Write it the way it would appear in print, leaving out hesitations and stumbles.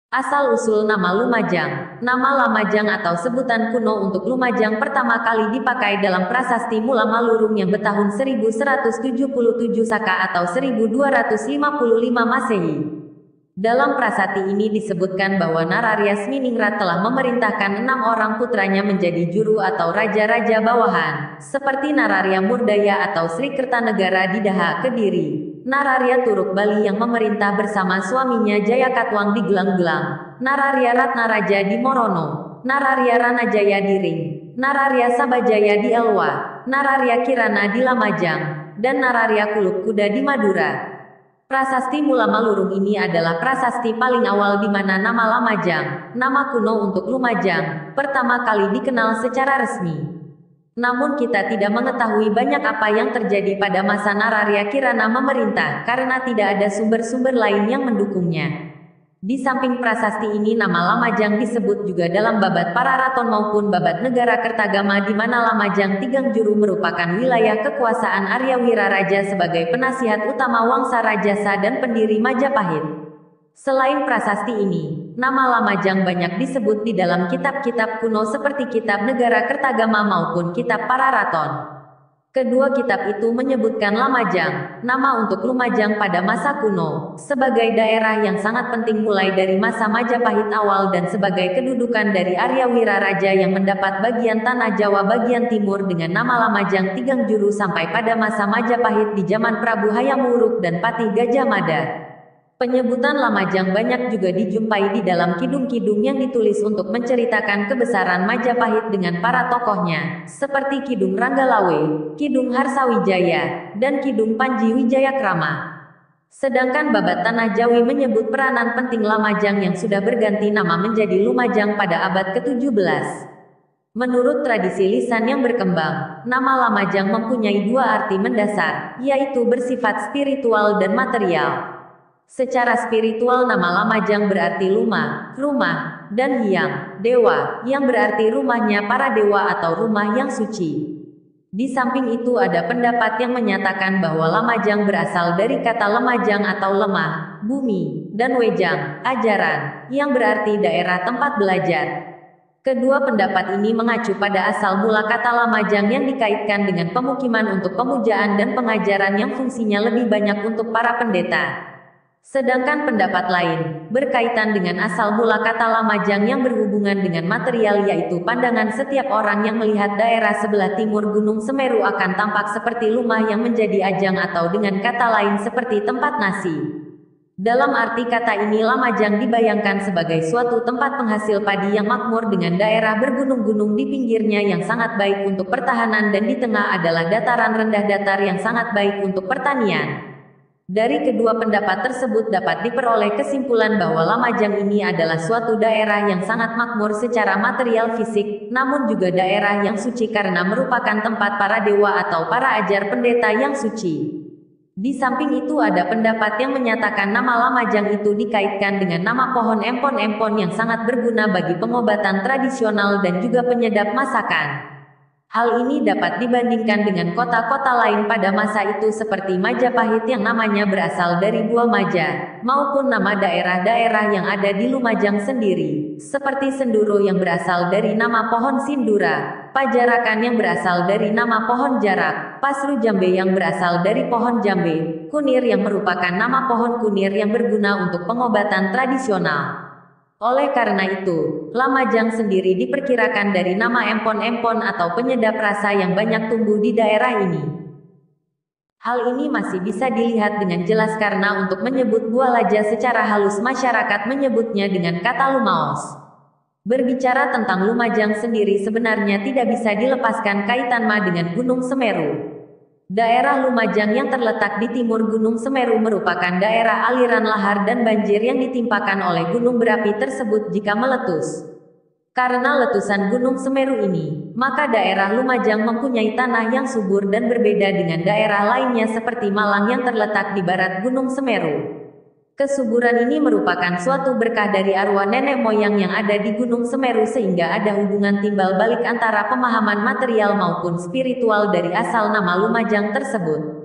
Asal-usul nama Lumajang. Nama Lamajang atau sebutan kuno untuk Lumajang pertama kali dipakai dalam prasasti Mula Malurung yang bertahun 1177 Saka atau 1255 Masehi. Dalam prasasti ini disebutkan bahwa Nararya Sminingrat telah memerintahkan 6 orang putranya menjadi juru atau raja-raja bawahan, seperti Nararya Murdaya atau Sri Kertanegara di Daha, Kediri. Nararya Turuk Bali yang memerintah bersama suaminya Jayakatwang di Gelang-Gelang, Nararya Ratnaraja di Morono, Nararya Ranajaya di Ring, Nararya Sabajaya di Elwa, Nararya Kirana di Lamajang, dan Nararya Kuluk Kuda di Madura. Prasasti Mula Malurung ini adalah prasasti paling awal di mana nama Lamajang, nama kuno untuk Lumajang, pertama kali dikenal secara resmi. Namun kita tidak mengetahui banyak apa yang terjadi pada masa Nararya Kirana memerintah, karena tidak ada sumber-sumber lain yang mendukungnya. Di samping prasasti ini nama Lamajang disebut juga dalam Babat Pararaton maupun Babat Negara Kertagama di mana Lamajang Tigangjuru merupakan wilayah kekuasaan Arya Wiraraja sebagai penasihat utama Wangsa Rajasa dan pendiri Majapahit. Selain prasasti ini, nama Lamajang banyak disebut di dalam kitab-kitab kuno seperti Kitab Negara Kertagama maupun Kitab Pararaton. Kedua kitab itu menyebutkan Lamajang, nama untuk Lumajang pada masa kuno, sebagai daerah yang sangat penting mulai dari masa Majapahit awal dan sebagai kedudukan dari Arya Wiraraja yang mendapat bagian tanah Jawa bagian timur dengan nama Lamajang Tigangjuru sampai pada masa Majapahit di zaman Prabu Hayam Wuruk dan Patih Gajah Mada. Penyebutan Lamajang banyak juga dijumpai di dalam kidung-kidung yang ditulis untuk menceritakan kebesaran Majapahit dengan para tokohnya, seperti Kidung Ranggalawe, Kidung Harsawijaya, dan Kidung Panji Wijayakrama. Sedangkan Babat Tanah Jawi menyebut peranan penting Lamajang yang sudah berganti nama menjadi Lumajang pada abad ke-17. Menurut tradisi lisan yang berkembang, nama Lamajang mempunyai dua arti mendasar, yaitu bersifat spiritual dan material. Secara spiritual nama Lamajang berarti luma, rumah, dan hyang, dewa, yang berarti rumahnya para dewa atau rumah yang suci. Di samping itu ada pendapat yang menyatakan bahwa Lamajang berasal dari kata lemajang atau lemah, bumi, dan wejang, ajaran, yang berarti daerah tempat belajar. Kedua pendapat ini mengacu pada asal mula kata Lamajang yang dikaitkan dengan pemukiman untuk pemujaan dan pengajaran yang fungsinya lebih banyak untuk para pendeta. Sedangkan pendapat lain, berkaitan dengan asal mula kata Lamajang yang berhubungan dengan material yaitu pandangan setiap orang yang melihat daerah sebelah timur Gunung Semeru akan tampak seperti lumah yang menjadi ajang atau dengan kata lain seperti tempat nasi. Dalam arti kata ini Lamajang dibayangkan sebagai suatu tempat penghasil padi yang makmur dengan daerah bergunung-gunung di pinggirnya yang sangat baik untuk pertahanan dan di tengah adalah dataran rendah datar yang sangat baik untuk pertanian. Dari kedua pendapat tersebut dapat diperoleh kesimpulan bahwa Lamajang ini adalah suatu daerah yang sangat makmur secara material fisik, namun juga daerah yang suci karena merupakan tempat para dewa atau para ajar pendeta yang suci. Di samping itu ada pendapat yang menyatakan nama Lamajang itu dikaitkan dengan nama pohon empon-empon yang sangat berguna bagi pengobatan tradisional dan juga penyedap masakan. Hal ini dapat dibandingkan dengan kota-kota lain pada masa itu seperti Majapahit yang namanya berasal dari buah maja, maupun nama daerah-daerah yang ada di Lumajang sendiri, seperti Senduro yang berasal dari nama pohon Sindura, Pajarakan yang berasal dari nama pohon Jarak, Pasru Jambe yang berasal dari pohon Jambe, Kunir yang merupakan nama pohon kunir yang berguna untuk pengobatan tradisional. Oleh karena itu, Lamajang sendiri diperkirakan dari nama empon-empon atau penyedap rasa yang banyak tumbuh di daerah ini. Hal ini masih bisa dilihat dengan jelas karena untuk menyebut buah laja secara halus masyarakat menyebutnya dengan kata lumaos. Berbicara tentang Lumajang sendiri sebenarnya tidak bisa dilepaskan kaitan dengan Gunung Semeru. Daerah Lumajang yang terletak di timur Gunung Semeru merupakan daerah aliran lahar dan banjir yang ditimpakan oleh gunung berapi tersebut jika meletus. Karena letusan Gunung Semeru ini, maka daerah Lumajang mempunyai tanah yang subur dan berbeda dengan daerah lainnya seperti Malang yang terletak di barat Gunung Semeru. Kesuburan ini merupakan suatu berkah dari arwah nenek moyang yang ada di Gunung Semeru sehingga ada hubungan timbal balik antara pemahaman material maupun spiritual dari asal nama Lumajang tersebut.